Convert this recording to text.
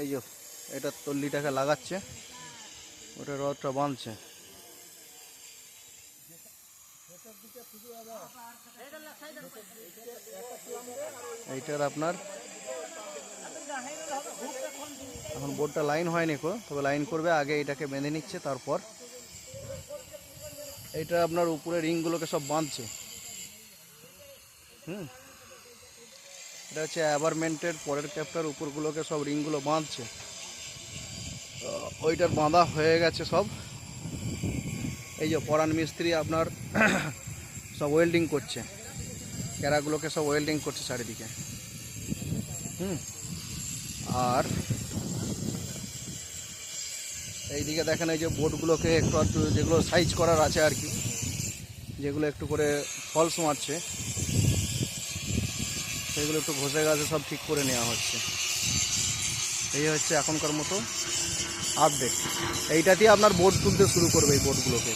এই যে এটা তল্লিটাকে লাগাচ্ছে, ওটা রডটা বাঁধছে। এইটার আপনার এখন বোর্ডটা লাইন হয়নি কো, তবে লাইন করবে, আগে এটাকে বেঁধে নিচ্ছে, তারপর এইটা আপনার উপরে রিংগুলোকে সব বাঁধছে। এটা হচ্ছে অ্যাভারমেন্টের পরের ক্যাপটার উপরগুলোকে সব রিংগুলো বাঁধছে। ওইটার বাঁধা হয়ে গেছে সব। এই যে পরাণ মিস্ত্রি আপনার সব ওয়েল্ডিং করছে, ক্যারাগুলোকে সব ওয়েল্ডিং করছে চারিদিকে। আর এইদিকে দেখেন এই যে বোর্ডগুলোকে একটু একটু যেগুলো সাইজ করার আছে আর কি, যেগুলো একটু করে ফলস মারছে, সেগুলো একটু ঘষে গাছে সব ঠিক করে নেওয়া হচ্ছে। এই হচ্ছে এখনকার মতো আপডেট। এইটা দিয়ে আপনার বোর্ড তুলতে শুরু করবে, এই বোর্ডগুলোকে।